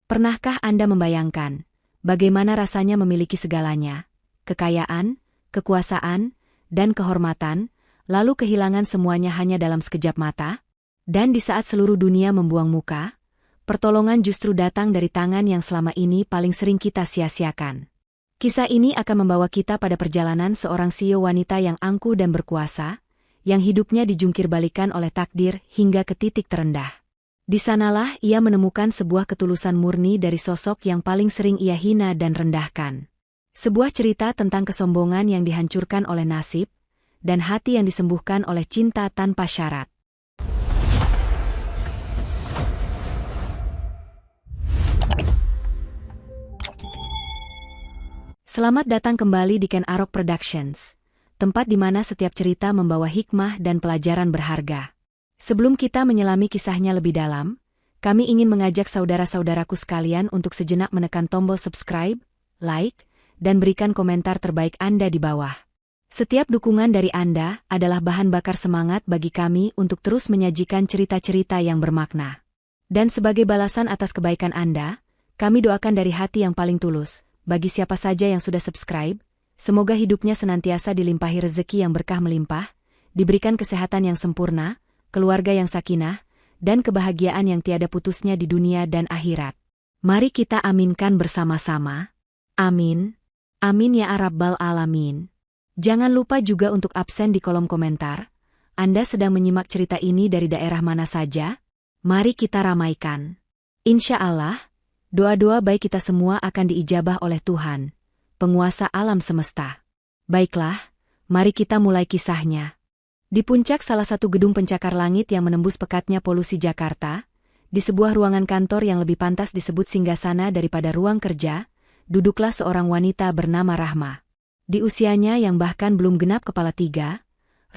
Pernahkah Anda membayangkan bagaimana rasanya memiliki segalanya, kekayaan, kekuasaan, dan kehormatan, lalu kehilangan semuanya hanya dalam sekejap mata? Dan di saat seluruh dunia membuang muka, pertolongan justru datang dari tangan yang selama ini paling sering kita sia-siakan. Kisah ini akan membawa kita pada perjalanan seorang CEO wanita yang angkuh dan berkuasa, yang hidupnya dijungkir-balikan oleh takdir hingga ke titik terendah. Di sanalah ia menemukan sebuah ketulusan murni dari sosok yang paling sering ia hina dan rendahkan. Sebuah cerita tentang kesombongan yang dihancurkan oleh nasib, dan hati yang disembuhkan oleh cinta tanpa syarat. Selamat datang kembali di Ken Arok Productions, tempat di mana setiap cerita membawa hikmah dan pelajaran berharga. Sebelum kita menyelami kisahnya lebih dalam, kami ingin mengajak saudara-saudaraku sekalian untuk sejenak menekan tombol subscribe, like, dan berikan komentar terbaik Anda di bawah. Setiap dukungan dari Anda adalah bahan bakar semangat bagi kami untuk terus menyajikan cerita-cerita yang bermakna. Dan sebagai balasan atas kebaikan Anda, kami doakan dari hati yang paling tulus, bagi siapa saja yang sudah subscribe, semoga hidupnya senantiasa dilimpahi rezeki yang berkah melimpah, diberikan kesehatan yang sempurna, keluarga yang sakinah, dan kebahagiaan yang tiada putusnya di dunia dan akhirat. Mari kita aminkan bersama-sama. Amin. Amin ya Rabbal Alamin. Jangan lupa juga untuk absen di kolom komentar. Anda sedang menyimak cerita ini dari daerah mana saja? Mari kita ramaikan. Insya Allah, doa-doa baik kita semua akan diijabah oleh Tuhan, penguasa alam semesta. Baiklah, mari kita mulai kisahnya. Di puncak salah satu gedung pencakar langit yang menembus pekatnya polusi Jakarta, di sebuah ruangan kantor yang lebih pantas disebut singgasana daripada ruang kerja, duduklah seorang wanita bernama Rahma. Di usianya yang bahkan belum genap kepala 3,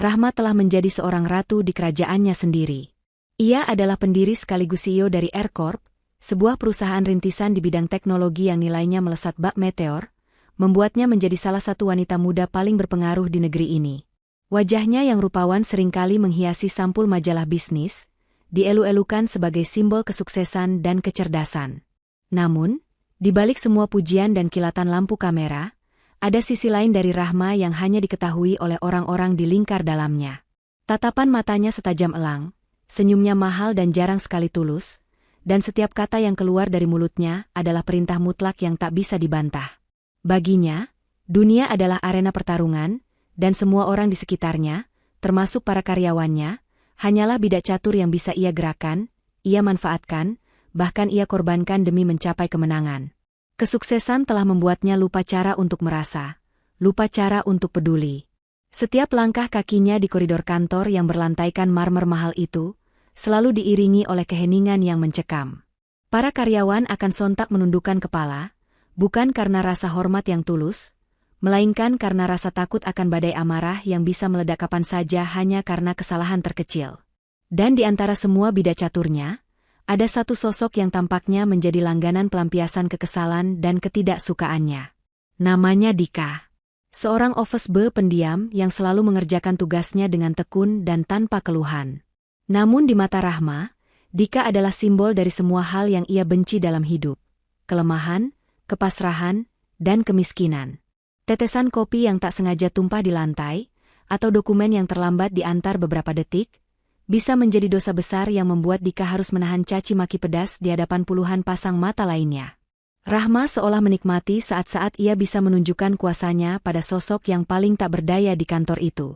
Rahma telah menjadi seorang ratu di kerajaannya sendiri. Ia adalah pendiri sekaligus CEO dari AirCorp, sebuah perusahaan rintisan di bidang teknologi yang nilainya melesat bak meteor, membuatnya menjadi salah satu wanita muda paling berpengaruh di negeri ini. Wajahnya yang rupawan seringkali menghiasi sampul majalah bisnis, dielu-elukan sebagai simbol kesuksesan dan kecerdasan. Namun, di balik semua pujian dan kilatan lampu kamera, ada sisi lain dari Rahma yang hanya diketahui oleh orang-orang di lingkar dalamnya. Tatapan matanya setajam elang, senyumnya mahal dan jarang sekali tulus, dan setiap kata yang keluar dari mulutnya adalah perintah mutlak yang tak bisa dibantah. Baginya, dunia adalah arena pertarungan, dan semua orang di sekitarnya, termasuk para karyawannya, hanyalah bidak catur yang bisa ia gerakan, ia manfaatkan, bahkan ia korbankan demi mencapai kemenangan. Kesuksesan telah membuatnya lupa cara untuk merasa, lupa cara untuk peduli. Setiap langkah kakinya di koridor kantor yang berlantaikan marmer mahal itu, selalu diiringi oleh keheningan yang mencekam. Para karyawan akan sontak menundukkan kepala, bukan karena rasa hormat yang tulus, melainkan karena rasa takut akan badai amarah yang bisa meledak kapan saja hanya karena kesalahan terkecil. Dan di antara semua bidak caturnya, ada satu sosok yang tampaknya menjadi langganan pelampiasan kekesalan dan ketidaksukaannya. Namanya Dika. Seorang office boy pendiam yang selalu mengerjakan tugasnya dengan tekun dan tanpa keluhan. Namun di mata Rahma, Dika adalah simbol dari semua hal yang ia benci dalam hidup. Kelemahan, kepasrahan, dan kemiskinan. Tetesan kopi yang tak sengaja tumpah di lantai, atau dokumen yang terlambat diantar beberapa detik, bisa menjadi dosa besar yang membuat Dika harus menahan caci maki pedas di hadapan puluhan pasang mata lainnya. Rahma seolah menikmati saat-saat ia bisa menunjukkan kuasanya pada sosok yang paling tak berdaya di kantor itu.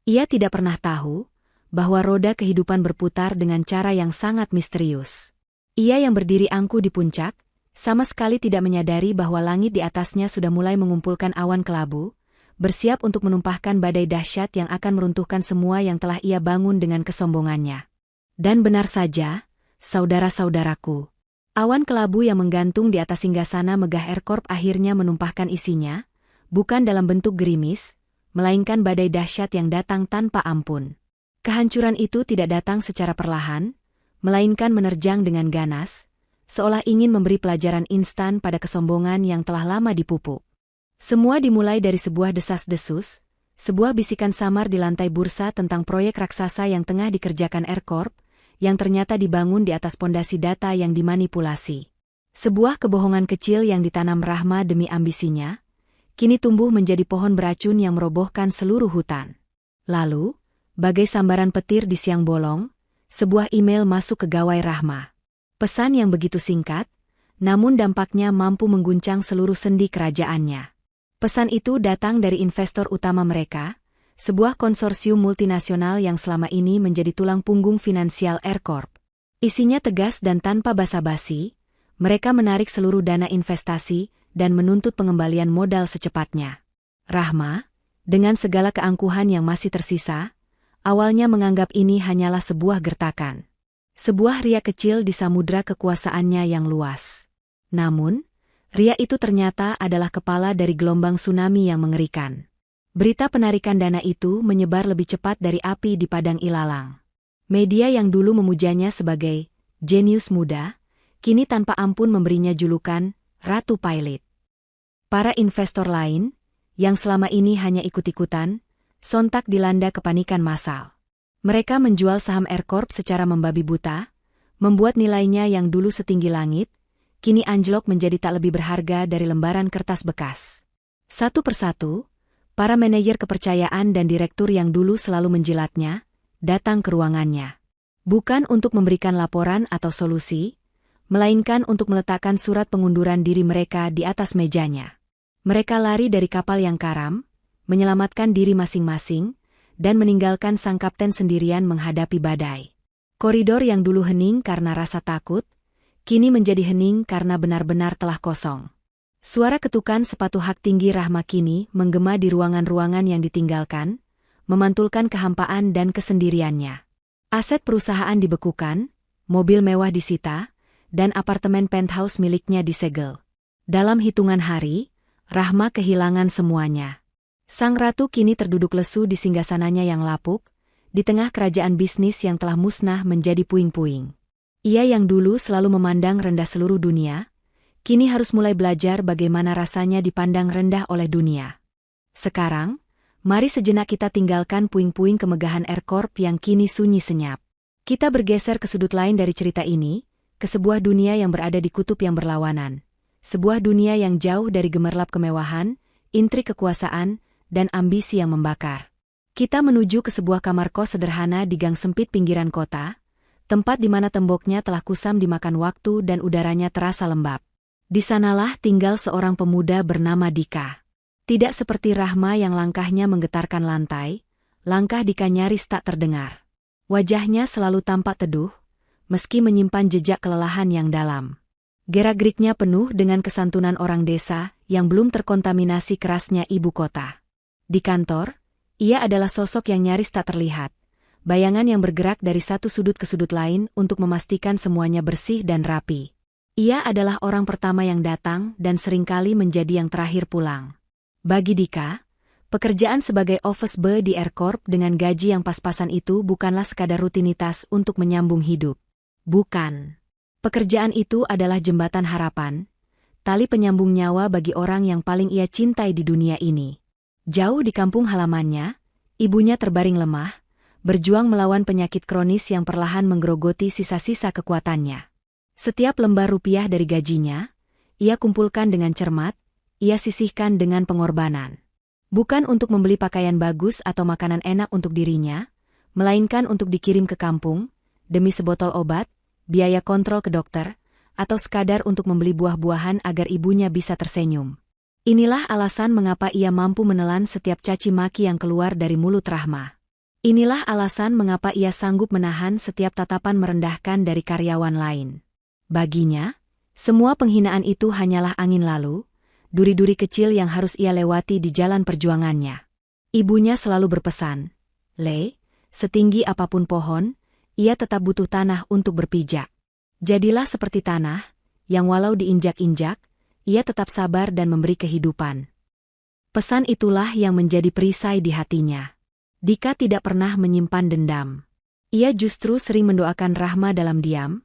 Ia tidak pernah tahu bahwa roda kehidupan berputar dengan cara yang sangat misterius. Ia yang berdiri angkuh di puncak, sama sekali tidak menyadari bahwa langit di atasnya sudah mulai mengumpulkan awan kelabu, bersiap untuk menumpahkan badai dahsyat yang akan meruntuhkan semua yang telah ia bangun dengan kesombongannya. Dan benar saja, saudara-saudaraku, awan kelabu yang menggantung di atas singgasana megah AirCorp akhirnya menumpahkan isinya, bukan dalam bentuk gerimis, melainkan badai dahsyat yang datang tanpa ampun. Kehancuran itu tidak datang secara perlahan, melainkan menerjang dengan ganas, seolah ingin memberi pelajaran instan pada kesombongan yang telah lama dipupuk. Semua dimulai dari sebuah desas-desus, sebuah bisikan samar di lantai bursa tentang proyek raksasa yang tengah dikerjakan AirCorp, yang ternyata dibangun di atas pondasi data yang dimanipulasi. Sebuah kebohongan kecil yang ditanam Rahma demi ambisinya, kini tumbuh menjadi pohon beracun yang merobohkan seluruh hutan. Lalu, bagai sambaran petir di siang bolong, sebuah email masuk ke gawai Rahma. Pesan yang begitu singkat, namun dampaknya mampu mengguncang seluruh sendi kerajaannya. Pesan itu datang dari investor utama mereka, sebuah konsorsium multinasional yang selama ini menjadi tulang punggung finansial Air Corp. Isinya tegas dan tanpa basa-basi, mereka menarik seluruh dana investasi dan menuntut pengembalian modal secepatnya. Rahma, dengan segala keangkuhan yang masih tersisa, awalnya menganggap ini hanyalah sebuah gertakan. Sebuah ria kecil di samudra kekuasaannya yang luas. Namun, ria itu ternyata adalah kepala dari gelombang tsunami yang mengerikan. Berita penarikan dana itu menyebar lebih cepat dari api di padang ilalang. Media yang dulu memujanya sebagai jenius muda, kini tanpa ampun memberinya julukan Ratu Pilot. Para investor lain, yang selama ini hanya ikut-ikutan, sontak dilanda kepanikan massal. Mereka menjual saham Air Corp secara membabi buta, membuat nilainya yang dulu setinggi langit, kini anjlok menjadi tak lebih berharga dari lembaran kertas bekas. Satu persatu, para manajer kepercayaan dan direktur yang dulu selalu menjilatnya, datang ke ruangannya. Bukan untuk memberikan laporan atau solusi, melainkan untuk meletakkan surat pengunduran diri mereka di atas mejanya. Mereka lari dari kapal yang karam, menyelamatkan diri masing-masing, dan meninggalkan sang kapten sendirian menghadapi badai. Koridor yang dulu hening karena rasa takut, kini menjadi hening karena benar-benar telah kosong. Suara ketukan sepatu hak tinggi Rahma kini menggema di ruangan-ruangan yang ditinggalkan, memantulkan kehampaan dan kesendiriannya. Aset perusahaan dibekukan, mobil mewah disita, dan apartemen penthouse miliknya disegel. Dalam hitungan hari, Rahma kehilangan semuanya. Sang ratu kini terduduk lesu di singgasananya yang lapuk, di tengah kerajaan bisnis yang telah musnah menjadi puing-puing. Ia yang dulu selalu memandang rendah seluruh dunia, kini harus mulai belajar bagaimana rasanya dipandang rendah oleh dunia. Sekarang, mari sejenak kita tinggalkan puing-puing kemegahan Air Corp yang kini sunyi senyap. Kita bergeser ke sudut lain dari cerita ini, ke sebuah dunia yang berada di kutub yang berlawanan. Sebuah dunia yang jauh dari gemerlap kemewahan, intrik kekuasaan, dan ambisi yang membakar. Kita menuju ke sebuah kamar kos sederhana di gang sempit pinggiran kota, tempat di mana temboknya telah kusam dimakan waktu dan udaranya terasa lembab. Di sanalah tinggal seorang pemuda bernama Dika. Tidak seperti Rahma yang langkahnya menggetarkan lantai, langkah Dika nyaris tak terdengar. Wajahnya selalu tampak teduh, meski menyimpan jejak kelelahan yang dalam. Gerak-geriknya penuh dengan kesantunan orang desa yang belum terkontaminasi kerasnya ibu kota. Di kantor, ia adalah sosok yang nyaris tak terlihat, bayangan yang bergerak dari satu sudut ke sudut lain untuk memastikan semuanya bersih dan rapi. Ia adalah orang pertama yang datang dan seringkali menjadi yang terakhir pulang. Bagi Dika, pekerjaan sebagai office boy di Air Corp dengan gaji yang pas-pasan itu bukanlah sekadar rutinitas untuk menyambung hidup. Bukan. Pekerjaan itu adalah jembatan harapan, tali penyambung nyawa bagi orang yang paling ia cintai di dunia ini. Jauh di kampung halamannya, ibunya terbaring lemah, berjuang melawan penyakit kronis yang perlahan menggerogoti sisa-sisa kekuatannya. Setiap lembar rupiah dari gajinya, ia kumpulkan dengan cermat, ia sisihkan dengan pengorbanan. Bukan untuk membeli pakaian bagus atau makanan enak untuk dirinya, melainkan untuk dikirim ke kampung, demi sebotol obat, biaya kontrol ke dokter, atau sekadar untuk membeli buah-buahan agar ibunya bisa tersenyum. Inilah alasan mengapa ia mampu menelan setiap caci maki yang keluar dari mulut Rahma. Inilah alasan mengapa ia sanggup menahan setiap tatapan merendahkan dari karyawan lain. Baginya, semua penghinaan itu hanyalah angin lalu, duri-duri kecil yang harus ia lewati di jalan perjuangannya. Ibunya selalu berpesan, "Le, setinggi apapun pohon, ia tetap butuh tanah untuk berpijak. Jadilah seperti tanah, yang walau diinjak-injak, ia tetap sabar dan memberi kehidupan." Pesan itulah yang menjadi perisai di hatinya. Dika tidak pernah menyimpan dendam. Ia justru sering mendoakan Rahma dalam diam,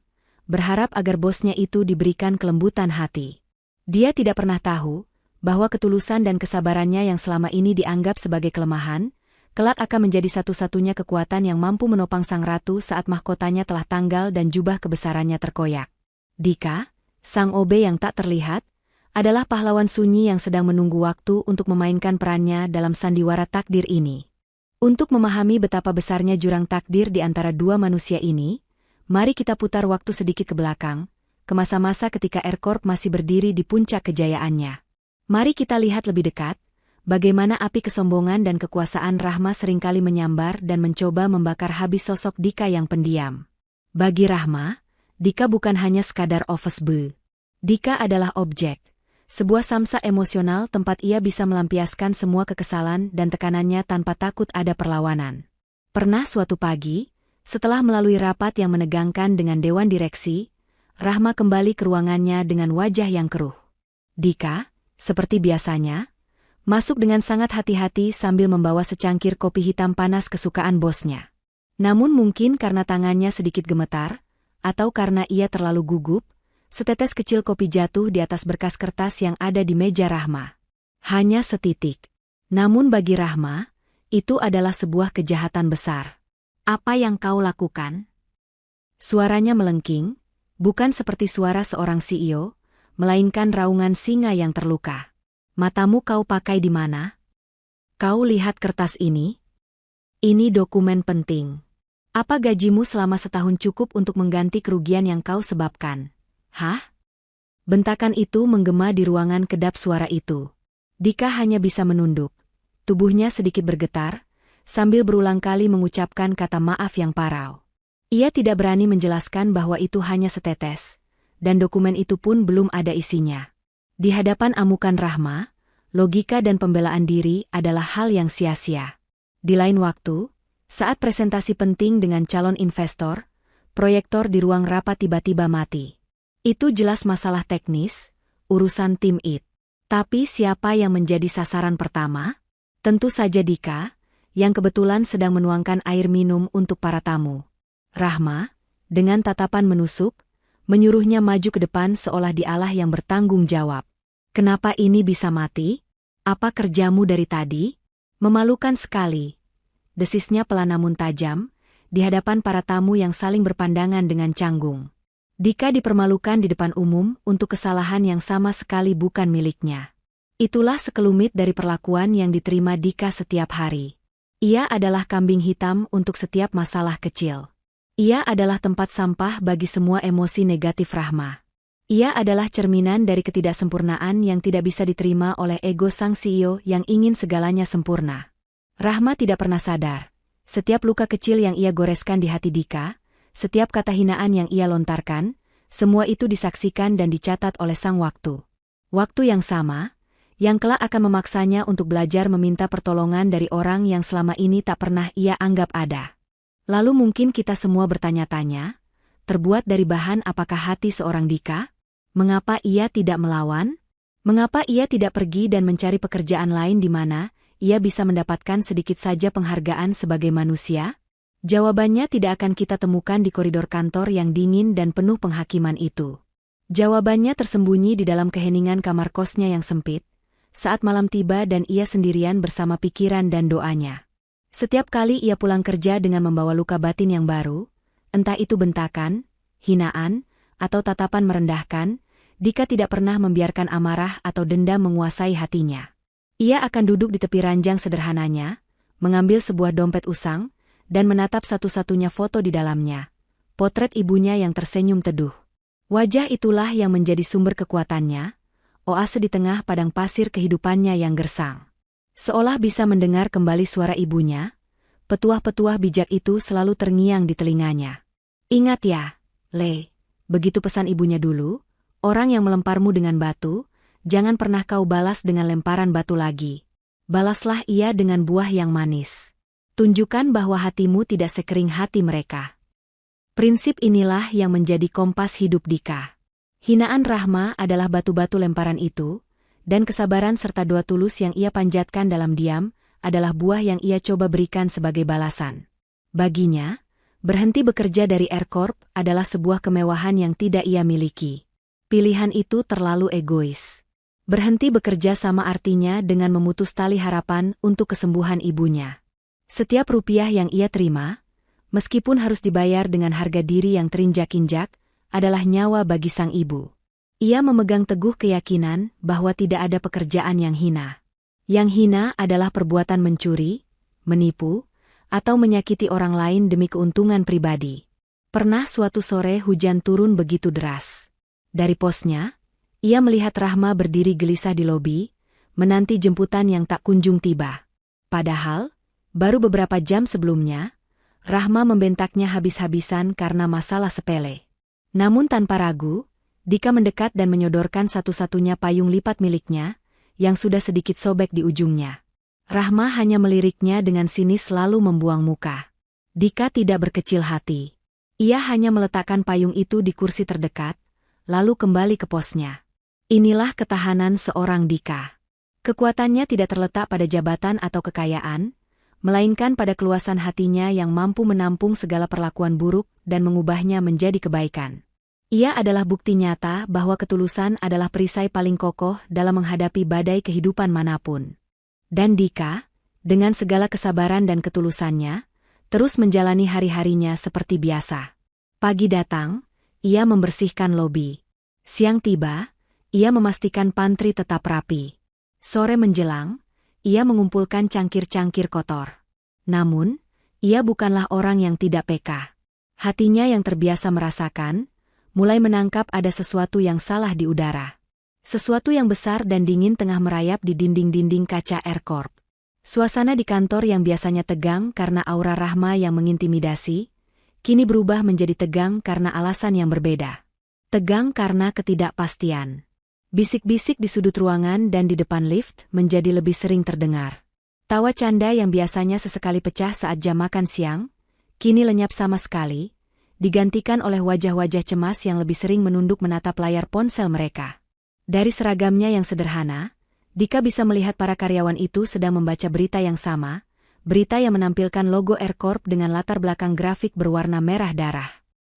berharap agar bosnya itu diberikan kelembutan hati. Dia tidak pernah tahu bahwa ketulusan dan kesabarannya yang selama ini dianggap sebagai kelemahan, kelak akan menjadi satu-satunya kekuatan yang mampu menopang sang ratu saat mahkotanya telah tanggal dan jubah kebesarannya terkoyak. Dika, Sang OB yang tak terlihat adalah pahlawan sunyi yang sedang menunggu waktu untuk memainkan perannya dalam sandiwara takdir ini. Untuk memahami betapa besarnya jurang takdir di antara dua manusia ini, mari kita putar waktu sedikit ke belakang, ke masa-masa ketika R-Corp masih berdiri di puncak kejayaannya. Mari kita lihat lebih dekat, bagaimana api kesombongan dan kekuasaan Rahma seringkali menyambar dan mencoba membakar habis sosok Dika yang pendiam. Bagi Rahma, Dika bukan hanya sekadar office boy. Dika adalah objek, sebuah samsa emosional tempat ia bisa melampiaskan semua kekesalan dan tekanannya tanpa takut ada perlawanan. Pernah suatu pagi, setelah melalui rapat yang menegangkan dengan dewan direksi, Rahma kembali ke ruangannya dengan wajah yang keruh. Dika, seperti biasanya, masuk dengan sangat hati-hati sambil membawa secangkir kopi hitam panas kesukaan bosnya. Namun mungkin karena tangannya sedikit gemetar, atau karena ia terlalu gugup, setetes kecil kopi jatuh di atas berkas kertas yang ada di meja Rahma. Hanya setitik. Namun bagi Rahma, itu adalah sebuah kejahatan besar. Apa yang kau lakukan? Suaranya melengking, bukan seperti suara seorang CEO, melainkan raungan singa yang terluka. Matamu kau pakai di mana? Kau lihat kertas ini? Ini dokumen penting. Apa gajimu selama setahun cukup untuk mengganti kerugian yang kau sebabkan? Hah? Bentakan itu menggema di ruangan kedap suara itu. Dika hanya bisa menunduk. Tubuhnya sedikit bergetar, sambil berulang kali mengucapkan kata maaf yang parau. Ia tidak berani menjelaskan bahwa itu hanya setetes, dan dokumen itu pun belum ada isinya. Di hadapan amukan Rahma, logika dan pembelaan diri adalah hal yang sia-sia. Di lain waktu, saat presentasi penting dengan calon investor, proyektor di ruang rapat tiba-tiba mati. Itu jelas masalah teknis, urusan tim IT. Tapi siapa yang menjadi sasaran pertama? Tentu saja Dika, yang kebetulan sedang menuangkan air minum untuk para tamu. Rahma, dengan tatapan menusuk, menyuruhnya maju ke depan seolah dialah yang bertanggung jawab. Kenapa ini bisa mati? Apa kerjamu dari tadi? Memalukan sekali. Desisnya pelan namun tajam, di hadapan para tamu yang saling berpandangan dengan canggung. Dika dipermalukan di depan umum untuk kesalahan yang sama sekali bukan miliknya. Itulah sekelumit dari perlakuan yang diterima Dika setiap hari. Ia adalah kambing hitam untuk setiap masalah kecil. Ia adalah tempat sampah bagi semua emosi negatif Rahma. Ia adalah cerminan dari ketidaksempurnaan yang tidak bisa diterima oleh ego sang CEO yang ingin segalanya sempurna. Rahma tidak pernah sadar, setiap luka kecil yang ia goreskan di hati Dika, setiap kata hinaan yang ia lontarkan, semua itu disaksikan dan dicatat oleh sang waktu. Waktu yang sama, yang kelak akan memaksanya untuk belajar meminta pertolongan dari orang yang selama ini tak pernah ia anggap ada. Lalu mungkin kita semua bertanya-tanya, terbuat dari bahan apakah hati seorang Dika? Mengapa ia tidak melawan? Mengapa ia tidak pergi dan mencari pekerjaan lain di mana ia bisa mendapatkan sedikit saja penghargaan sebagai manusia? Jawabannya tidak akan kita temukan di koridor kantor yang dingin dan penuh penghakiman itu. Jawabannya tersembunyi di dalam keheningan kamar kosnya yang sempit, saat malam tiba dan ia sendirian bersama pikiran dan doanya. Setiap kali ia pulang kerja dengan membawa luka batin yang baru, entah itu bentakan, hinaan, atau tatapan merendahkan, Dika tidak pernah membiarkan amarah atau dendam menguasai hatinya. Ia akan duduk di tepi ranjang sederhananya, mengambil sebuah dompet usang, dan menatap satu-satunya foto di dalamnya, potret ibunya yang tersenyum teduh. Wajah itulah yang menjadi sumber kekuatannya, oase di tengah padang pasir kehidupannya yang gersang. Seolah bisa mendengar kembali suara ibunya, petuah-petuah bijak itu selalu terngiang di telinganya. Ingat ya, Le, begitu pesan ibunya dulu, orang yang melemparmu dengan batu, jangan pernah kau balas dengan lemparan batu lagi. Balaslah ia dengan buah yang manis. Tunjukkan bahwa hatimu tidak sekering hati mereka. Prinsip inilah yang menjadi kompas hidup Dika. Hinaan Rahma adalah batu-batu lemparan itu, dan kesabaran serta doa tulus yang ia panjatkan dalam diam, adalah buah yang ia coba berikan sebagai balasan. Baginya, berhenti bekerja dari R-Corp adalah sebuah kemewahan yang tidak ia miliki. Pilihan itu terlalu egois. Berhenti bekerja sama artinya dengan memutus tali harapan untuk kesembuhan ibunya. Setiap rupiah yang ia terima, meskipun harus dibayar dengan harga diri yang terinjak-injak, adalah nyawa bagi sang ibu. Ia memegang teguh keyakinan bahwa tidak ada pekerjaan yang hina. Yang hina adalah perbuatan mencuri, menipu, atau menyakiti orang lain demi keuntungan pribadi. Pernah suatu sore hujan turun begitu deras. Dari posnya, ia melihat Rahma berdiri gelisah di lobi, menanti jemputan yang tak kunjung tiba. Padahal, baru beberapa jam sebelumnya, Rahma membentaknya habis-habisan karena masalah sepele. Namun tanpa ragu, Dika mendekat dan menyodorkan satu-satunya payung lipat miliknya, yang sudah sedikit sobek di ujungnya. Rahma hanya meliriknya dengan sinis lalu membuang muka. Dika tidak berkecil hati. Ia hanya meletakkan payung itu di kursi terdekat, lalu kembali ke posnya. Inilah ketahanan seorang Dika. Kekuatannya tidak terletak pada jabatan atau kekayaan, melainkan pada keluasan hatinya yang mampu menampung segala perlakuan buruk dan mengubahnya menjadi kebaikan. Ia adalah bukti nyata bahwa ketulusan adalah perisai paling kokoh dalam menghadapi badai kehidupan manapun. Dan Dika, dengan segala kesabaran dan ketulusannya, terus menjalani hari-harinya seperti biasa. Pagi datang, ia membersihkan lobi. Siang tiba, ia memastikan pantry tetap rapi. Sore menjelang, ia mengumpulkan cangkir-cangkir kotor. Namun, ia bukanlah orang yang tidak peka. Hatinya yang terbiasa merasakan, mulai menangkap ada sesuatu yang salah di udara. Sesuatu yang besar dan dingin tengah merayap di dinding-dinding kaca AirCorp. Suasana di kantor yang biasanya tegang karena aura Rahma yang mengintimidasi, kini berubah menjadi tegang karena alasan yang berbeda. Tegang karena ketidakpastian. Bisik-bisik di sudut ruangan dan di depan lift menjadi lebih sering terdengar. Tawa canda yang biasanya sesekali pecah saat jam makan siang, kini lenyap sama sekali, digantikan oleh wajah-wajah cemas yang lebih sering menunduk menatap layar ponsel mereka. Dari seragamnya yang sederhana, Dika bisa melihat para karyawan itu sedang membaca berita yang sama, berita yang menampilkan logo AirCorp dengan latar belakang grafik berwarna merah darah.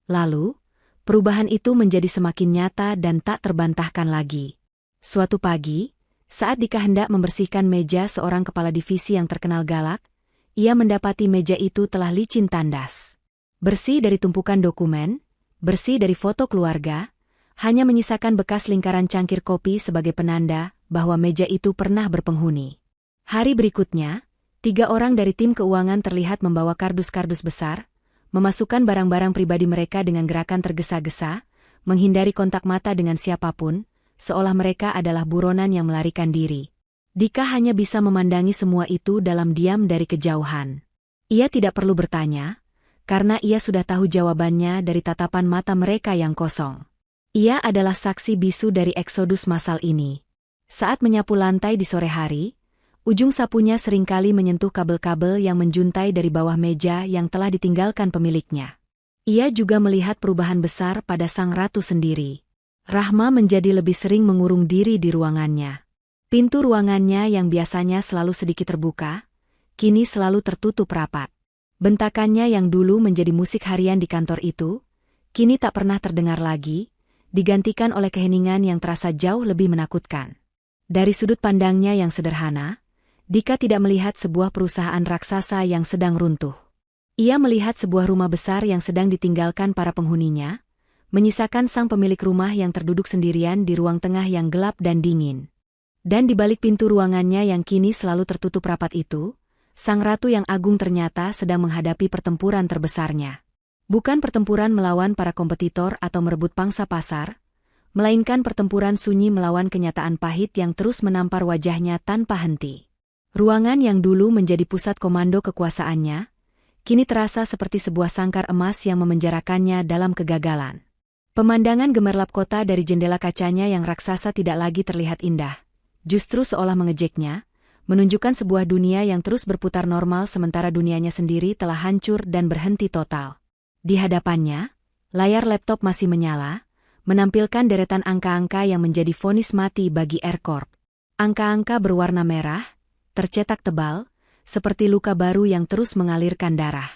Lalu, perubahan itu menjadi semakin nyata dan tak terbantahkan lagi. Suatu pagi, saat Dika hendak membersihkan meja seorang kepala divisi yang terkenal galak, ia mendapati meja itu telah licin tandas. Bersih dari tumpukan dokumen, bersih dari foto keluarga, hanya menyisakan bekas lingkaran cangkir kopi sebagai penanda bahwa meja itu pernah berpenghuni. Hari berikutnya, 3 orang dari tim keuangan terlihat membawa kardus-kardus besar, memasukkan barang-barang pribadi mereka dengan gerakan tergesa-gesa, menghindari kontak mata dengan siapapun, seolah mereka adalah buronan yang melarikan diri. Dika hanya bisa memandangi semua itu dalam diam dari kejauhan. Ia tidak perlu bertanya, karena ia sudah tahu jawabannya dari tatapan mata mereka yang kosong. Ia adalah saksi bisu dari eksodus massal ini. Saat menyapu lantai di sore hari, ujung sapunya seringkali menyentuh kabel-kabel yang menjuntai dari bawah meja yang telah ditinggalkan pemiliknya. Ia juga melihat perubahan besar pada sang ratu sendiri. Rahma menjadi lebih sering mengurung diri di ruangannya. Pintu ruangannya yang biasanya selalu sedikit terbuka, kini selalu tertutup rapat. Bentakannya yang dulu menjadi musik harian di kantor itu, kini tak pernah terdengar lagi, digantikan oleh keheningan yang terasa jauh lebih menakutkan. Dari sudut pandangnya yang sederhana, Dika tidak melihat sebuah perusahaan raksasa yang sedang runtuh. Ia melihat sebuah rumah besar yang sedang ditinggalkan para penghuninya, menyisakan sang pemilik rumah yang terduduk sendirian di ruang tengah yang gelap dan dingin. Dan di balik pintu ruangannya yang kini selalu tertutup rapat itu, sang ratu yang agung ternyata sedang menghadapi pertempuran terbesarnya. Bukan pertempuran melawan para kompetitor atau merebut pangsa pasar, melainkan pertempuran sunyi melawan kenyataan pahit yang terus menampar wajahnya tanpa henti. Ruangan yang dulu menjadi pusat komando kekuasaannya, kini terasa seperti sebuah sangkar emas yang memenjarakannya dalam kegagalan. Pemandangan gemerlap kota dari jendela kacanya yang raksasa tidak lagi terlihat indah, justru seolah mengejeknya, menunjukkan sebuah dunia yang terus berputar normal sementara dunianya sendiri telah hancur dan berhenti total. Di hadapannya, layar laptop masih menyala, menampilkan deretan angka-angka yang menjadi vonis mati bagi AirCorp. Angka-angka berwarna merah, tercetak tebal, seperti luka baru yang terus mengalirkan darah.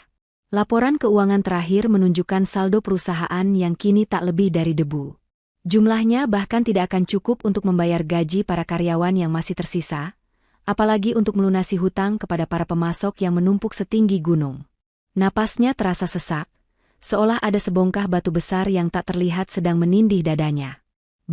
Laporan keuangan terakhir menunjukkan saldo perusahaan yang kini tak lebih dari debu. Jumlahnya bahkan tidak akan cukup untuk membayar gaji para karyawan yang masih tersisa, apalagi untuk melunasi hutang kepada para pemasok yang menumpuk setinggi gunung. Napasnya terasa sesak, seolah ada sebongkah batu besar yang tak terlihat sedang menindih dadanya.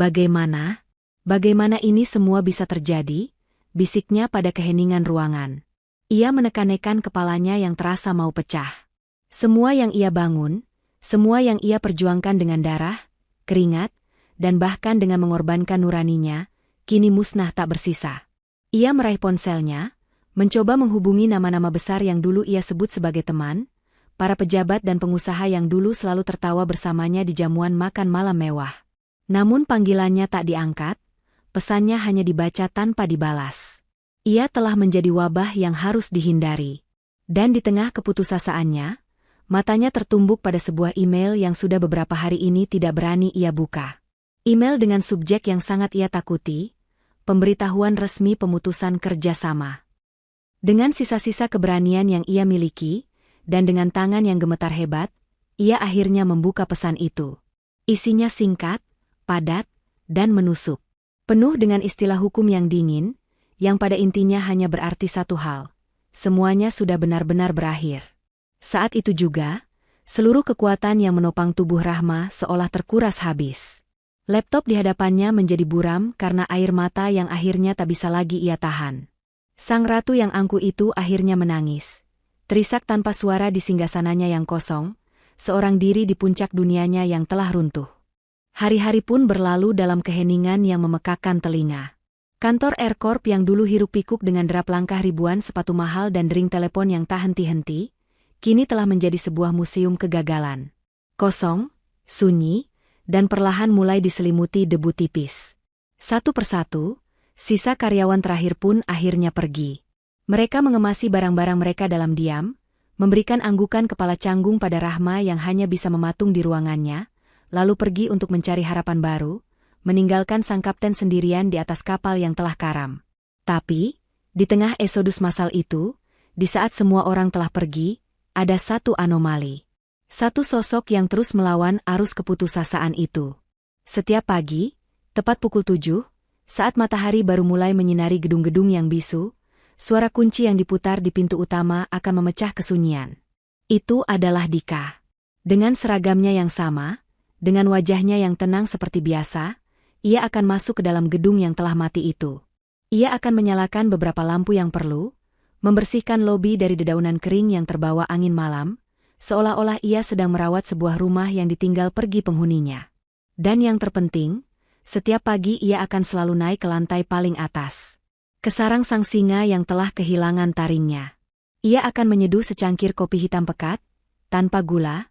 Bagaimana? Bagaimana ini semua bisa terjadi? Bisiknya pada keheningan ruangan. Ia menekan-nekan kepalanya yang terasa mau pecah. Semua yang ia bangun, semua yang ia perjuangkan dengan darah, keringat, dan bahkan dengan mengorbankan nuraninya, kini musnah tak bersisa. Ia meraih ponselnya, mencoba menghubungi nama-nama besar yang dulu ia sebut sebagai teman, para pejabat dan pengusaha yang dulu selalu tertawa bersamanya di jamuan makan malam mewah. Namun panggilannya tak diangkat, pesannya hanya dibaca tanpa dibalas. Ia telah menjadi wabah yang harus dihindari. Dan di tengah keputusasaannya, matanya tertumbuk pada sebuah email yang sudah beberapa hari ini tidak berani ia buka. Email dengan subjek yang sangat ia takuti, pemberitahuan resmi pemutusan kerjasama. Dengan sisa-sisa keberanian yang ia miliki, dan dengan tangan yang gemetar hebat, ia akhirnya membuka pesan itu. Isinya singkat, padat, dan menusuk. Penuh dengan istilah hukum yang dingin, yang pada intinya hanya berarti satu hal. Semuanya sudah benar-benar berakhir. Saat itu juga, seluruh kekuatan yang menopang tubuh Rahma seolah terkuras habis. Laptop di hadapannya menjadi buram karena air mata yang akhirnya tak bisa lagi ia tahan. Sang ratu yang angkuh itu akhirnya menangis. Terisak tanpa suara di singgasananya yang kosong, seorang diri di puncak dunianya yang telah runtuh. Hari-hari pun berlalu dalam keheningan yang memekakkan telinga. Kantor Aircorp yang dulu hiruk-pikuk dengan derap langkah ribuan sepatu mahal dan dering telepon yang tak henti-henti, kini telah menjadi sebuah museum kegagalan. Kosong, sunyi, dan perlahan mulai diselimuti debu tipis. Satu persatu, sisa karyawan terakhir pun akhirnya pergi. Mereka mengemasi barang-barang mereka dalam diam, memberikan anggukan kepala canggung pada Rahma yang hanya bisa mematung di ruangannya, lalu pergi untuk mencari harapan baru, meninggalkan sang kapten sendirian di atas kapal yang telah karam. Tapi, di tengah eksodus massal itu, di saat semua orang telah pergi, ada satu anomali. Satu sosok yang terus melawan arus keputusasaan itu. Setiap pagi, tepat pukul 7, saat matahari baru mulai menyinari gedung-gedung yang bisu, suara kunci yang diputar di pintu utama akan memecah kesunyian. Itu adalah Dika. Dengan seragamnya yang sama, dengan wajahnya yang tenang seperti biasa, ia akan masuk ke dalam gedung yang telah mati itu. Ia akan menyalakan beberapa lampu yang perlu, membersihkan lobi dari dedaunan kering yang terbawa angin malam, seolah-olah ia sedang merawat sebuah rumah yang ditinggal pergi penghuninya. Dan yang terpenting, setiap pagi ia akan selalu naik ke lantai paling atas. Ke sarang sang singa yang telah kehilangan taringnya. Ia akan menyeduh secangkir kopi hitam pekat, tanpa gula,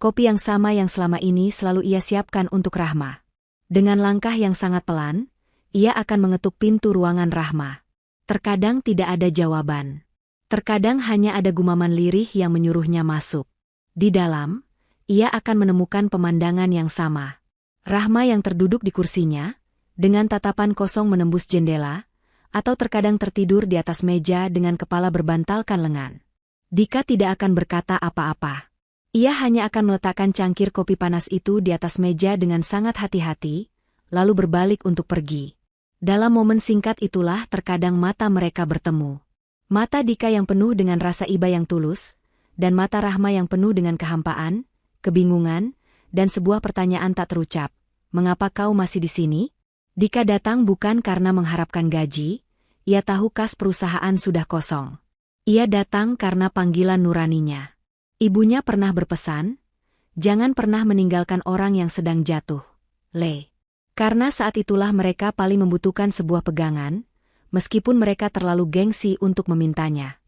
kopi yang sama yang selama ini selalu ia siapkan untuk Rahma. Dengan langkah yang sangat pelan, ia akan mengetuk pintu ruangan Rahma. Terkadang tidak ada jawaban. Terkadang hanya ada gumaman lirih yang menyuruhnya masuk. Di dalam, ia akan menemukan pemandangan yang sama. Rahma yang terduduk di kursinya, dengan tatapan kosong menembus jendela, atau terkadang tertidur di atas meja dengan kepala berbantalkan lengan. Dika tidak akan berkata apa-apa. Ia hanya akan meletakkan cangkir kopi panas itu di atas meja dengan sangat hati-hati, lalu berbalik untuk pergi. Dalam momen singkat itulah terkadang mata mereka bertemu. Mata Dika yang penuh dengan rasa iba yang tulus, dan mata Rahma yang penuh dengan kehampaan, kebingungan, dan sebuah pertanyaan tak terucap. Mengapa kau masih di sini? Dika datang bukan karena mengharapkan gaji, ia tahu kas perusahaan sudah kosong. Ia datang karena panggilan nuraninya. Ibunya pernah berpesan, jangan pernah meninggalkan orang yang sedang jatuh, Le. Karena saat itulah mereka paling membutuhkan sebuah pegangan, meskipun mereka terlalu gengsi untuk memintanya.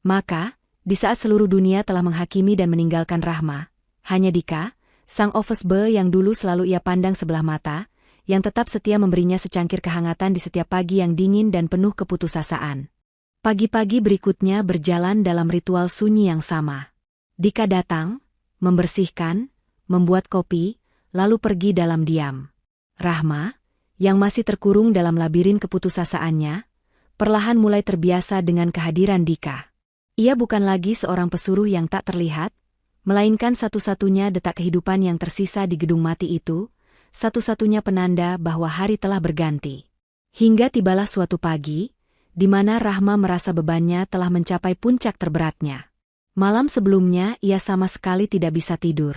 Maka, di saat seluruh dunia telah menghakimi dan meninggalkan Rahma, hanya Dika, sang office boy yang dulu selalu ia pandang sebelah mata, yang tetap setia memberinya secangkir kehangatan di setiap pagi yang dingin dan penuh keputusasaan. Pagi-pagi berikutnya berjalan dalam ritual sunyi yang sama. Dika datang, membersihkan, membuat kopi, lalu pergi dalam diam. Rahma, yang masih terkurung dalam labirin keputusasaannya, perlahan mulai terbiasa dengan kehadiran Dika. Ia bukan lagi seorang pesuruh yang tak terlihat, melainkan satu-satunya detak kehidupan yang tersisa di gedung mati itu, satu-satunya penanda bahwa hari telah berganti. Hingga tibalah suatu pagi, di mana Rahma merasa bebannya telah mencapai puncak terberatnya. Malam sebelumnya ia sama sekali tidak bisa tidur.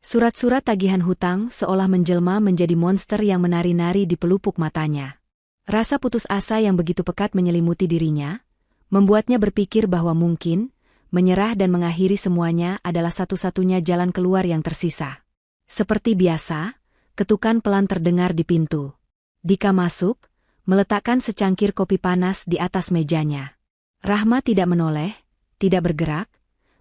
Surat-surat tagihan hutang seolah menjelma menjadi monster yang menari-nari di pelupuk matanya. Rasa putus asa yang begitu pekat menyelimuti dirinya, membuatnya berpikir bahwa mungkin menyerah dan mengakhiri semuanya adalah satu-satunya jalan keluar yang tersisa. Seperti biasa, ketukan pelan terdengar di pintu. Dika masuk, meletakkan secangkir kopi panas di atas mejanya. Rahma tidak menoleh, tidak bergerak,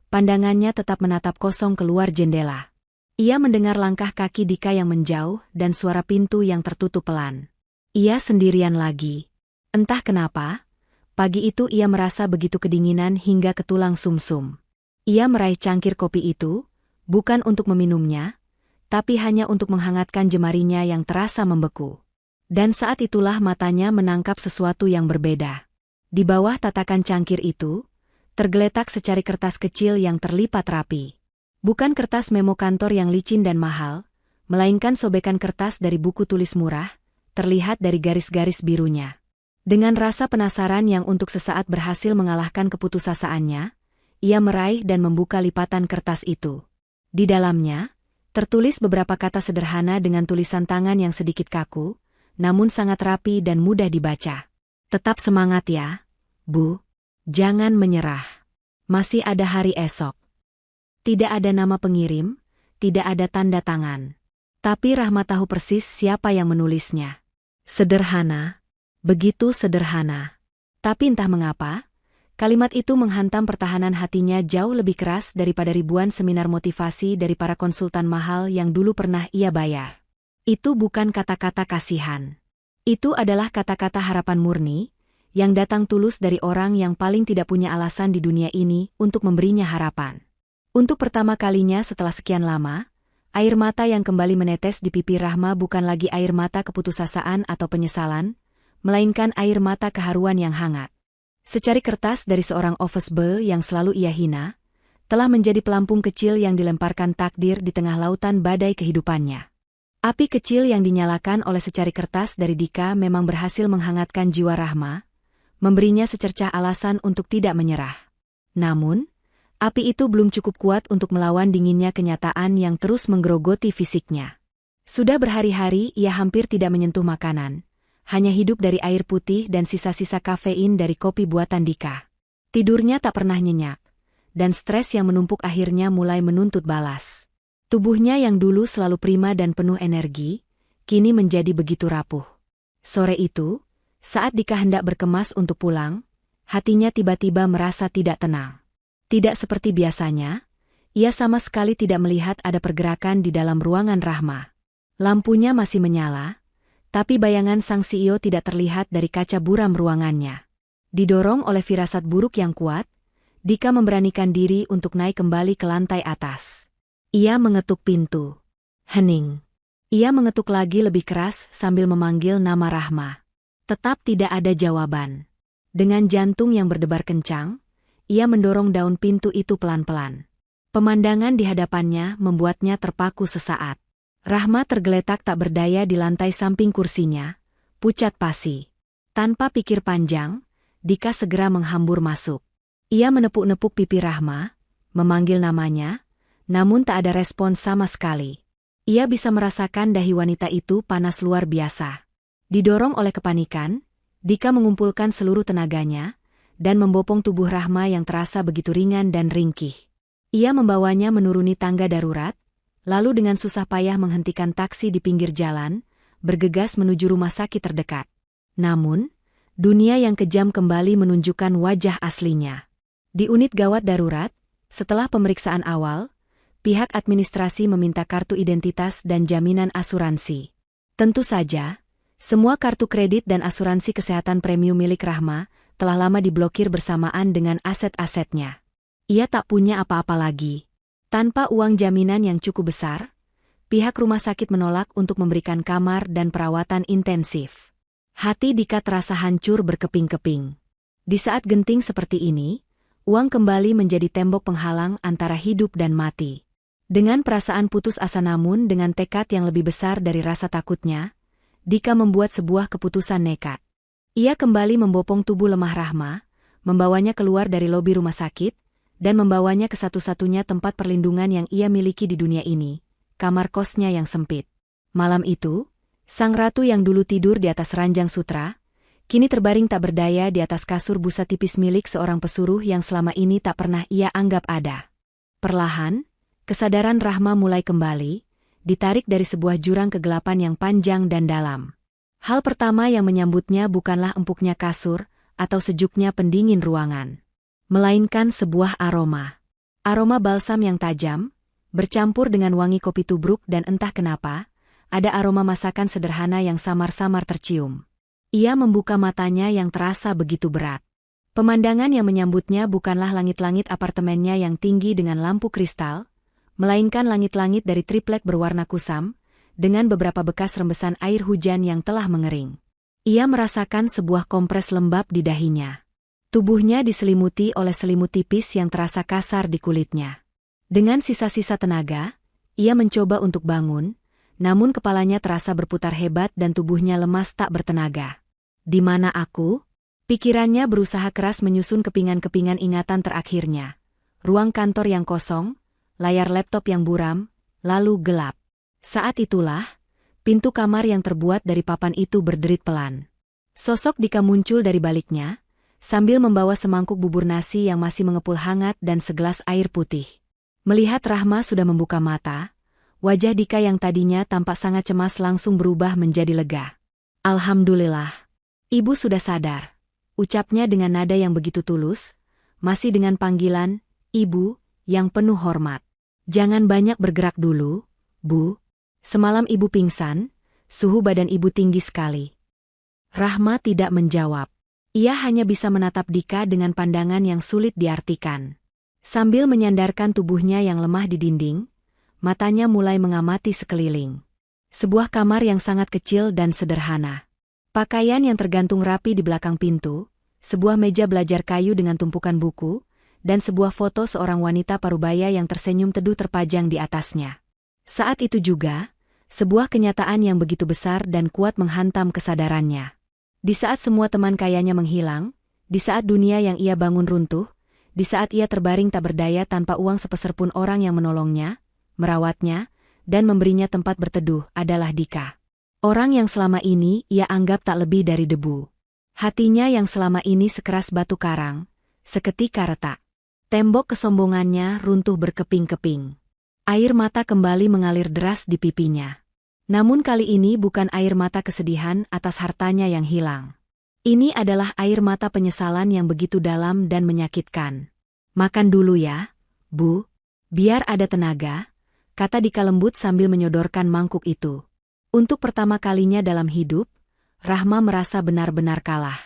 pandangannya tetap menatap kosong keluar jendela. Ia mendengar langkah kaki Dika yang menjauh dan suara pintu yang tertutup pelan. Ia sendirian lagi. Entah kenapa, pagi itu ia merasa begitu kedinginan hingga ke tulang sumsum. Ia meraih cangkir kopi itu, bukan untuk meminumnya, tapi hanya untuk menghangatkan jemarinya yang terasa membeku. Dan saat itulah matanya menangkap sesuatu yang berbeda. Di bawah tatakan cangkir itu, tergeletak secari kertas kecil yang terlipat rapi. Bukan kertas memo kantor yang licin dan mahal, melainkan sobekan kertas dari buku tulis murah, terlihat dari garis-garis birunya. Dengan rasa penasaran yang untuk sesaat berhasil mengalahkan keputusasaannya, ia meraih dan membuka lipatan kertas itu. Di dalamnya, tertulis beberapa kata sederhana dengan tulisan tangan yang sedikit kaku, namun sangat rapi dan mudah dibaca. Tetap semangat ya, Bu. Jangan menyerah. Masih ada hari esok. Tidak ada nama pengirim, tidak ada tanda tangan. Tapi Rahma tahu persis siapa yang menulisnya. Sederhana. Begitu sederhana. Tapi entah mengapa, kalimat itu menghantam pertahanan hatinya jauh lebih keras daripada ribuan seminar motivasi dari para konsultan mahal yang dulu pernah ia bayar. Itu bukan kata-kata kasihan. Itu adalah kata-kata harapan murni, yang datang tulus dari orang yang paling tidak punya alasan di dunia ini untuk memberinya harapan. Untuk pertama kalinya setelah sekian lama, air mata yang kembali menetes di pipi Rahma bukan lagi air mata keputusasaan atau penyesalan, melainkan air mata keharuan yang hangat. Secari kertas dari seorang office boy yang selalu ia hina, telah menjadi pelampung kecil yang dilemparkan takdir di tengah lautan badai kehidupannya. Api kecil yang dinyalakan oleh secari kertas dari Dika memang berhasil menghangatkan jiwa Rahma, memberinya secercah alasan untuk tidak menyerah. Namun, api itu belum cukup kuat untuk melawan dinginnya kenyataan yang terus menggerogoti fisiknya. Sudah berhari-hari ia hampir tidak menyentuh makanan, hanya hidup dari air putih dan sisa-sisa kafein dari kopi buatan Dika. Tidurnya tak pernah nyenyak, dan stres yang menumpuk akhirnya mulai menuntut balas. Tubuhnya yang dulu selalu prima dan penuh energi, kini menjadi begitu rapuh. Sore itu, saat Dika hendak berkemas untuk pulang, hatinya tiba-tiba merasa tidak tenang. Tidak seperti biasanya, ia sama sekali tidak melihat ada pergerakan di dalam ruangan Rahma. Lampunya masih menyala, tapi bayangan sang CEO tidak terlihat dari kaca buram ruangannya. Didorong oleh firasat buruk yang kuat, Dika memberanikan diri untuk naik kembali ke lantai atas. Ia mengetuk pintu. Hening. Ia mengetuk lagi lebih keras sambil memanggil nama Rahma. Tetap tidak ada jawaban. Dengan jantung yang berdebar kencang, ia mendorong daun pintu itu pelan-pelan. Pemandangan di hadapannya membuatnya terpaku sesaat. Rahma tergeletak tak berdaya di lantai samping kursinya, pucat pasi. Tanpa pikir panjang, Dika segera menghambur masuk. Ia menepuk-nepuk pipi Rahma, memanggil namanya, namun tak ada respon sama sekali. Ia bisa merasakan dahi wanita itu panas luar biasa. Didorong oleh kepanikan, Dika mengumpulkan seluruh tenaganya, dan membopong tubuh Rahma yang terasa begitu ringan dan ringkih. Ia membawanya menuruni tangga darurat, lalu dengan susah payah menghentikan taksi di pinggir jalan, bergegas menuju rumah sakit terdekat. Namun, dunia yang kejam kembali menunjukkan wajah aslinya. Di unit gawat darurat, setelah pemeriksaan awal, pihak administrasi meminta kartu identitas dan jaminan asuransi. Tentu saja, semua kartu kredit dan asuransi kesehatan premium milik Rahma telah lama diblokir bersamaan dengan aset-asetnya. Ia tak punya apa-apa lagi. Tanpa uang jaminan yang cukup besar, pihak rumah sakit menolak untuk memberikan kamar dan perawatan intensif. Hati Dika terasa hancur berkeping-keping. Di saat genting seperti ini, uang kembali menjadi tembok penghalang antara hidup dan mati. Dengan perasaan putus asa namun dengan tekad yang lebih besar dari rasa takutnya, Dika membuat sebuah keputusan nekat. Ia kembali membopong tubuh lemah Rahma, membawanya keluar dari lobi rumah sakit, dan membawanya ke satu-satunya tempat perlindungan yang ia miliki di dunia ini, kamar kosnya yang sempit. Malam itu, sang ratu yang dulu tidur di atas ranjang sutra, kini terbaring tak berdaya di atas kasur busa tipis milik seorang pesuruh yang selama ini tak pernah ia anggap ada. Perlahan, kesadaran Rahma mulai kembali, ditarik dari sebuah jurang kegelapan yang panjang dan dalam. Hal pertama yang menyambutnya bukanlah empuknya kasur atau sejuknya pendingin ruangan, melainkan sebuah aroma. Aroma balsam yang tajam, bercampur dengan wangi kopi tubruk dan entah kenapa, ada aroma masakan sederhana yang samar-samar tercium. Ia membuka matanya yang terasa begitu berat. Pemandangan yang menyambutnya bukanlah langit-langit apartemennya yang tinggi dengan lampu kristal, melainkan langit-langit dari triplek berwarna kusam, dengan beberapa bekas rembesan air hujan yang telah mengering. Ia merasakan sebuah kompres lembab di dahinya. Tubuhnya diselimuti oleh selimut tipis yang terasa kasar di kulitnya. Dengan sisa-sisa tenaga, ia mencoba untuk bangun, namun kepalanya terasa berputar hebat dan tubuhnya lemas tak bertenaga. Di mana aku? Pikirannya berusaha keras menyusun kepingan-kepingan ingatan terakhirnya. Ruang kantor yang kosong, layar laptop yang buram, lalu gelap. Saat itulah, pintu kamar yang terbuat dari papan itu berderit pelan. Sosok Dika muncul dari baliknya, sambil membawa semangkuk bubur nasi yang masih mengepul hangat dan segelas air putih. Melihat Rahma sudah membuka mata, wajah Dika yang tadinya tampak sangat cemas langsung berubah menjadi lega. "Alhamdulillah, Ibu sudah sadar," ucapnya dengan nada yang begitu tulus, masih dengan panggilan, "Ibu," yang penuh hormat. "Jangan banyak bergerak dulu, Bu. Semalam Ibu pingsan, suhu badan Ibu tinggi sekali." Rahma tidak menjawab. Ia hanya bisa menatap Dika dengan pandangan yang sulit diartikan. Sambil menyandarkan tubuhnya yang lemah di dinding, matanya mulai mengamati sekeliling. Sebuah kamar yang sangat kecil dan sederhana. Pakaian yang tergantung rapi di belakang pintu, sebuah meja belajar kayu dengan tumpukan buku, dan sebuah foto seorang wanita parubaya yang tersenyum teduh terpajang di atasnya. Saat itu juga, sebuah kenyataan yang begitu besar dan kuat menghantam kesadarannya. Di saat semua teman kayanya menghilang, di saat dunia yang ia bangun runtuh, di saat ia terbaring tak berdaya tanpa uang sepeser pun, orang yang menolongnya, merawatnya, dan memberinya tempat berteduh adalah Dika. Orang yang selama ini ia anggap tak lebih dari debu. Hatinya yang selama ini sekeras batu karang, seketika retak. Tembok kesombongannya runtuh berkeping-keping. Air mata kembali mengalir deras di pipinya. Namun kali ini bukan air mata kesedihan atas hartanya yang hilang. Ini adalah air mata penyesalan yang begitu dalam dan menyakitkan. "Makan dulu ya, Bu, biar ada tenaga," kata Dika lembut sambil menyodorkan mangkuk itu. Untuk pertama kalinya dalam hidup, Rahma merasa benar-benar kalah.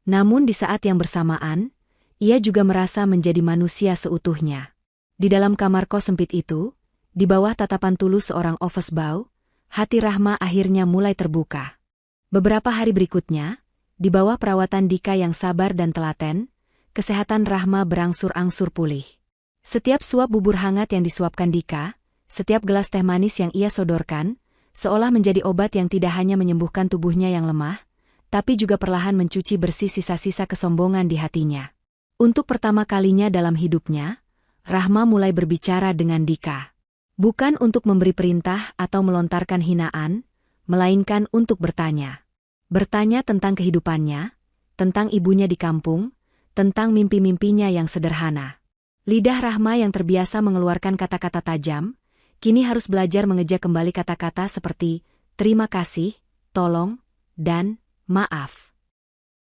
Namun di saat yang bersamaan, ia juga merasa menjadi manusia seutuhnya. Di dalam kamar kos sempit itu, di bawah tatapan tulus seorang office boy, hati Rahma akhirnya mulai terbuka. Beberapa hari berikutnya, di bawah perawatan Dika yang sabar dan telaten, kesehatan Rahma berangsur-angsur pulih. Setiap suap bubur hangat yang disuapkan Dika, setiap gelas teh manis yang ia sodorkan, seolah menjadi obat yang tidak hanya menyembuhkan tubuhnya yang lemah, tapi juga perlahan mencuci bersih sisa-sisa kesombongan di hatinya. Untuk pertama kalinya dalam hidupnya, Rahma mulai berbicara dengan Dika. Bukan untuk memberi perintah atau melontarkan hinaan, melainkan untuk bertanya. Bertanya tentang kehidupannya, tentang ibunya di kampung, tentang mimpi-mimpinya yang sederhana. Lidah Rahma yang terbiasa mengeluarkan kata-kata tajam, kini harus belajar mengejak kembali kata-kata seperti terima kasih, tolong, dan maaf.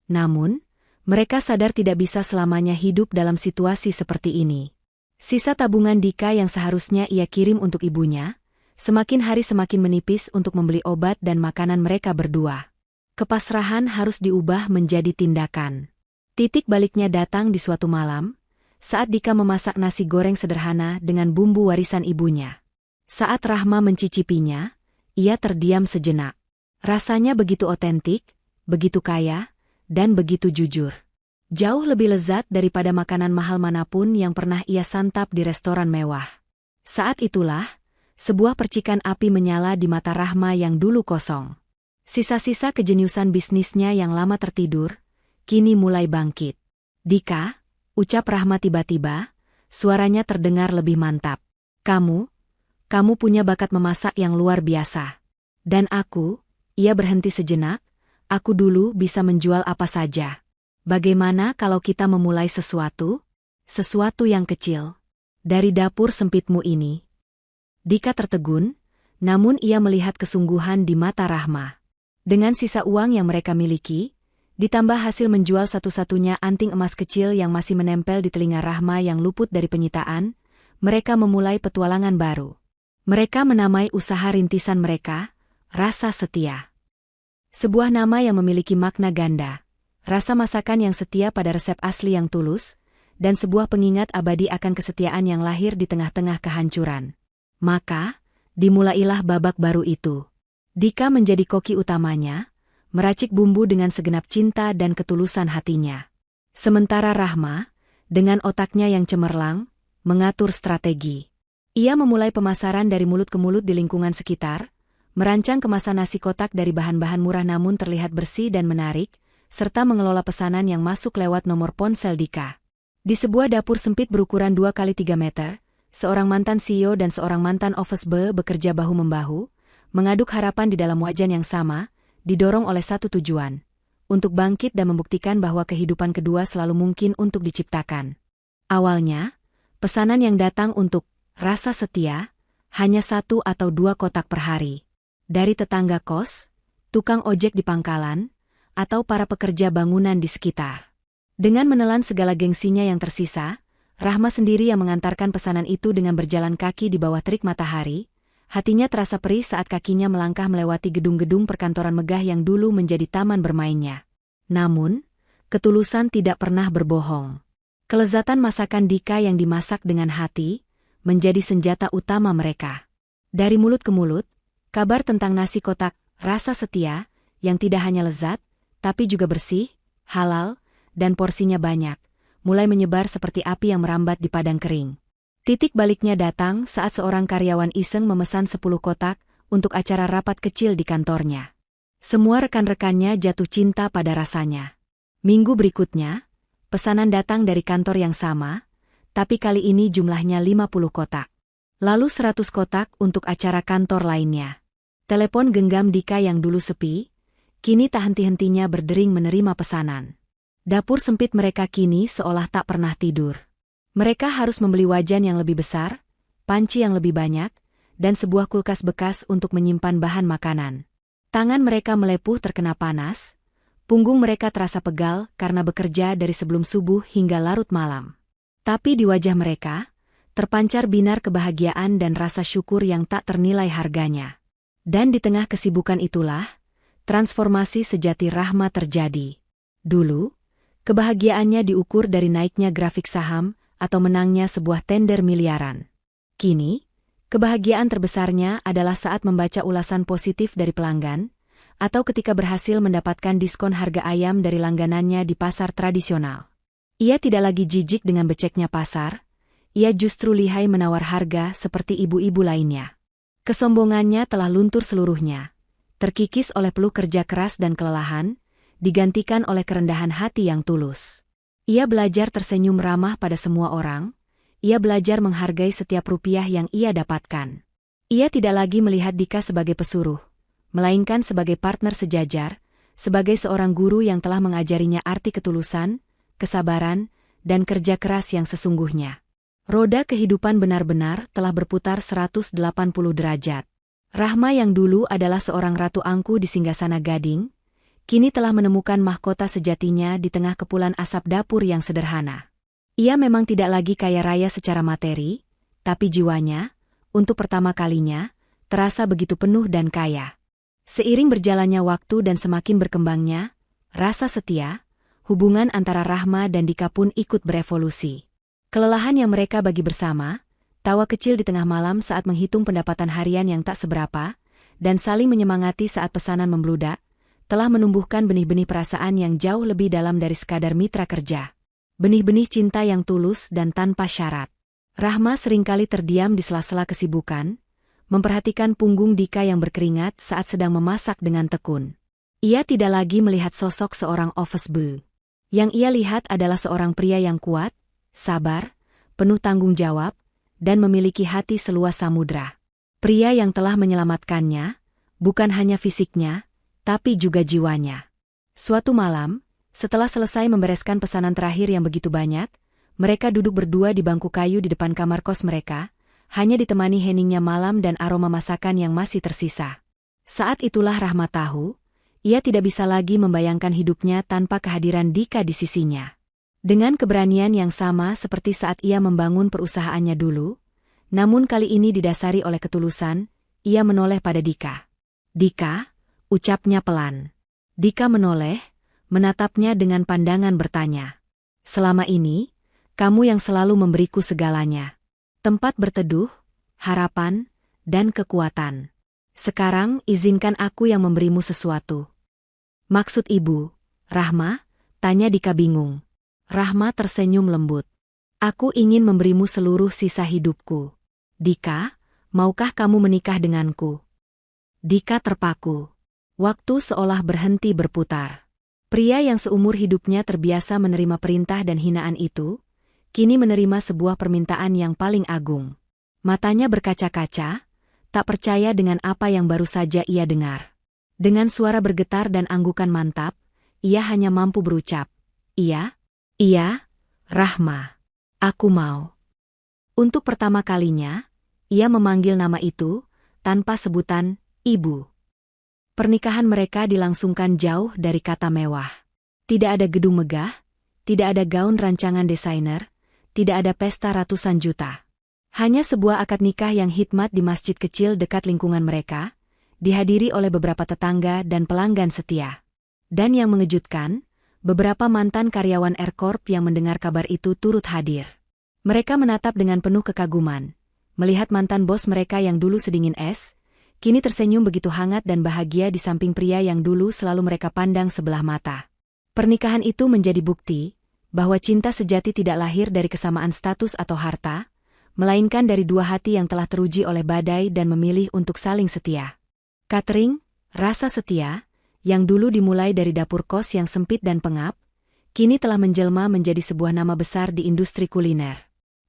Namun, mereka sadar tidak bisa selamanya hidup dalam situasi seperti ini. Sisa tabungan Dika yang seharusnya ia kirim untuk ibunya, semakin hari semakin menipis untuk membeli obat dan makanan mereka berdua. Kepasrahan harus diubah menjadi tindakan. Titik baliknya datang di suatu malam, saat Dika memasak nasi goreng sederhana dengan bumbu warisan ibunya. Saat Rahma mencicipinya, ia terdiam sejenak. Rasanya begitu otentik, begitu kaya, dan begitu jujur. Jauh lebih lezat daripada makanan mahal manapun yang pernah ia santap di restoran mewah. Saat itulah, sebuah percikan api menyala di mata Rahma yang dulu kosong. Sisa-sisa kejeniusan bisnisnya yang lama tertidur, kini mulai bangkit. "Dika," ucap Rahma tiba-tiba, suaranya terdengar lebih mantap. Kamu Kamu punya bakat memasak yang luar biasa. Dan aku, ia berhenti sejenak, aku dulu bisa menjual apa saja. Bagaimana kalau kita memulai sesuatu? Sesuatu yang kecil. Dari dapur sempitmu ini. Dika tertegun, namun ia melihat kesungguhan di mata Rahma. Dengan sisa uang yang mereka miliki, ditambah hasil menjual satu-satunya anting emas kecil yang masih menempel di telinga Rahma yang luput dari penyitaan, mereka memulai petualangan baru. Mereka menamai usaha rintisan mereka, Rasa Setia. Sebuah nama yang memiliki makna ganda, rasa masakan yang setia pada resep asli yang tulus, dan sebuah pengingat abadi akan kesetiaan yang lahir di tengah-tengah kehancuran. Maka, dimulailah babak baru itu. Dika menjadi koki utamanya, meracik bumbu dengan segenap cinta dan ketulusan hatinya. Sementara Rahma, dengan otaknya yang cemerlang, mengatur strategi. Ia memulai pemasaran dari mulut ke mulut di lingkungan sekitar, merancang kemasan nasi kotak dari bahan-bahan murah namun terlihat bersih dan menarik, serta mengelola pesanan yang masuk lewat nomor ponsel Dika. Di sebuah dapur sempit berukuran 2x3 meter, seorang mantan CEO dan seorang mantan office boy bekerja bahu-membahu, mengaduk harapan di dalam wajan yang sama, didorong oleh satu tujuan, untuk bangkit dan membuktikan bahwa kehidupan kedua selalu mungkin untuk diciptakan. Awalnya, pesanan yang datang untuk Rasa Setia hanya 1 atau 2 kotak per hari. Dari tetangga kos, tukang ojek di pangkalan, atau para pekerja bangunan di sekitar. Dengan menelan segala gengsinya yang tersisa, Rahma sendiri yang mengantarkan pesanan itu dengan berjalan kaki di bawah terik matahari, hatinya terasa perih saat kakinya melangkah melewati gedung-gedung perkantoran megah yang dulu menjadi taman bermainnya. Namun, ketulusan tidak pernah berbohong. Kelezatan masakan Dika yang dimasak dengan hati, menjadi senjata utama mereka. Dari mulut ke mulut, kabar tentang nasi kotak Rasa Setia, yang tidak hanya lezat, tapi juga bersih, halal, dan porsinya banyak, mulai menyebar seperti api yang merambat di padang kering. Titik baliknya datang saat seorang karyawan iseng memesan 10 kotak untuk acara rapat kecil di kantornya. Semua rekan-rekannya jatuh cinta pada rasanya. Minggu berikutnya, pesanan datang dari kantor yang sama, tapi kali ini jumlahnya 50 kotak. Lalu 100 kotak untuk acara kantor lainnya. Telepon genggam Dika yang dulu sepi, kini tak henti-hentinya berdering menerima pesanan. Dapur sempit mereka kini seolah tak pernah tidur. Mereka harus membeli wajan yang lebih besar, panci yang lebih banyak, dan sebuah kulkas bekas untuk menyimpan bahan makanan. Tangan mereka melepuh terkena panas, punggung mereka terasa pegal karena bekerja dari sebelum subuh hingga larut malam. Tapi di wajah mereka, terpancar binar kebahagiaan dan rasa syukur yang tak ternilai harganya. Dan di tengah kesibukan itulah, transformasi sejati Rahma terjadi. Dulu, kebahagiaannya diukur dari naiknya grafik saham atau menangnya sebuah tender miliaran. Kini, kebahagiaan terbesarnya adalah saat membaca ulasan positif dari pelanggan, atau ketika berhasil mendapatkan diskon harga ayam dari langganannya di pasar tradisional. Ia tidak lagi jijik dengan beceknya pasar, ia justru lihai menawar harga seperti ibu-ibu lainnya. Kesombongannya telah luntur seluruhnya, terkikis oleh peluh kerja keras dan kelelahan, digantikan oleh kerendahan hati yang tulus. Ia belajar tersenyum ramah pada semua orang, ia belajar menghargai setiap rupiah yang ia dapatkan. Ia tidak lagi melihat Dika sebagai pesuruh, melainkan sebagai partner sejajar, sebagai seorang guru yang telah mengajarinya arti ketulusan, kesabaran, dan kerja keras yang sesungguhnya. Roda kehidupan benar-benar telah berputar 180 derajat. Rahma yang dulu adalah seorang ratu angku di singgasana Gading, kini telah menemukan mahkota sejatinya di tengah kepulan asap dapur yang sederhana. Ia memang tidak lagi kaya raya secara materi, tapi jiwanya, untuk pertama kalinya, terasa begitu penuh dan kaya. Seiring berjalannya waktu dan semakin berkembangnya Rasa Setia, hubungan antara Rahma dan Dika pun ikut berevolusi. Kelelahan yang mereka bagi bersama, tawa kecil di tengah malam saat menghitung pendapatan harian yang tak seberapa, dan saling menyemangati saat pesanan membludak, telah menumbuhkan benih-benih perasaan yang jauh lebih dalam dari sekadar mitra kerja. Benih-benih cinta yang tulus dan tanpa syarat. Rahma seringkali terdiam di sela-sela kesibukan, memperhatikan punggung Dika yang berkeringat saat sedang memasak dengan tekun. Ia tidak lagi melihat sosok seorang office boy. Yang ia lihat adalah seorang pria yang kuat, sabar, penuh tanggung jawab, dan memiliki hati seluas samudra. Pria yang telah menyelamatkannya, bukan hanya fisiknya, tapi juga jiwanya. Suatu malam, setelah selesai membereskan pesanan terakhir yang begitu banyak, mereka duduk berdua di bangku kayu di depan kamar kos mereka, hanya ditemani heningnya malam dan aroma masakan yang masih tersisa. Saat itulah Rahma tahu, ia tidak bisa lagi membayangkan hidupnya tanpa kehadiran Dika di sisinya. Dengan keberanian yang sama seperti saat ia membangun perusahaannya dulu, namun kali ini didasari oleh ketulusan, ia menoleh pada Dika. "Dika," ucapnya pelan. Dika menoleh, menatapnya dengan pandangan bertanya. "Selama ini, kamu yang selalu memberiku segalanya. Tempat berteduh, harapan, dan kekuatan. Sekarang izinkan aku yang memberimu sesuatu." "Maksud ibu, Rahma?" tanya Dika bingung. Rahma tersenyum lembut. "Aku ingin memberimu seluruh sisa hidupku. Dika, maukah kamu menikah denganku?" Dika terpaku. Waktu seolah berhenti berputar. Pria yang seumur hidupnya terbiasa menerima perintah dan hinaan itu, kini menerima sebuah permintaan yang paling agung. Matanya berkaca-kaca, tak percaya dengan apa yang baru saja ia dengar. Dengan suara bergetar dan anggukan mantap, ia hanya mampu berucap, "Iya, iya, Rahma. Aku mau." Untuk pertama kalinya, ia memanggil nama itu, tanpa sebutan, ibu. Pernikahan mereka dilangsungkan jauh dari kata mewah. Tidak ada gedung megah, tidak ada gaun rancangan desainer, tidak ada pesta ratusan juta. Hanya sebuah akad nikah yang hikmat di masjid kecil dekat lingkungan mereka, dihadiri oleh beberapa tetangga dan pelanggan setia. Dan yang mengejutkan, beberapa mantan karyawan Aircorp yang mendengar kabar itu turut hadir. Mereka menatap dengan penuh kekaguman, melihat mantan bos mereka yang dulu sedingin es, kini tersenyum begitu hangat dan bahagia di samping pria yang dulu selalu mereka pandang sebelah mata. Pernikahan itu menjadi bukti bahwa cinta sejati tidak lahir dari kesamaan status atau harta, melainkan dari dua hati yang telah teruji oleh badai dan memilih untuk saling setia. Catering, rasa setia, yang dulu dimulai dari dapur kos yang sempit dan pengap, kini telah menjelma menjadi sebuah nama besar di industri kuliner.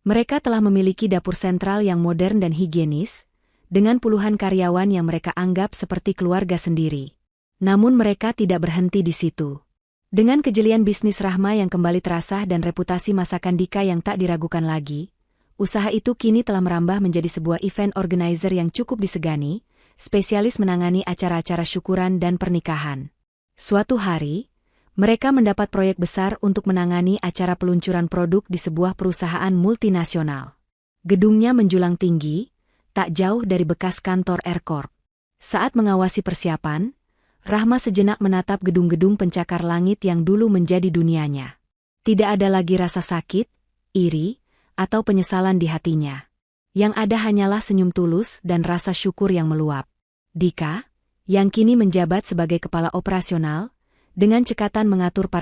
Mereka telah memiliki dapur sentral yang modern dan higienis, dengan puluhan karyawan yang mereka anggap seperti keluarga sendiri. Namun mereka tidak berhenti di situ. Dengan kejelian bisnis Rahma yang kembali terasah dan reputasi masakan Dika yang tak diragukan lagi, usaha itu kini telah merambah menjadi sebuah event organizer yang cukup disegani, spesialis menangani acara-acara syukuran dan pernikahan. Suatu hari, mereka mendapat proyek besar untuk menangani acara peluncuran produk di sebuah perusahaan multinasional. Gedungnya menjulang tinggi, tak jauh dari bekas kantor Aircorp. Saat mengawasi persiapan, Rahma sejenak menatap gedung-gedung pencakar langit yang dulu menjadi dunianya. Tidak ada lagi rasa sakit, iri, atau penyesalan di hatinya. Yang ada hanyalah senyum tulus dan rasa syukur yang meluap. Dika, yang kini menjabat sebagai kepala operasional, dengan cekatan mengatur para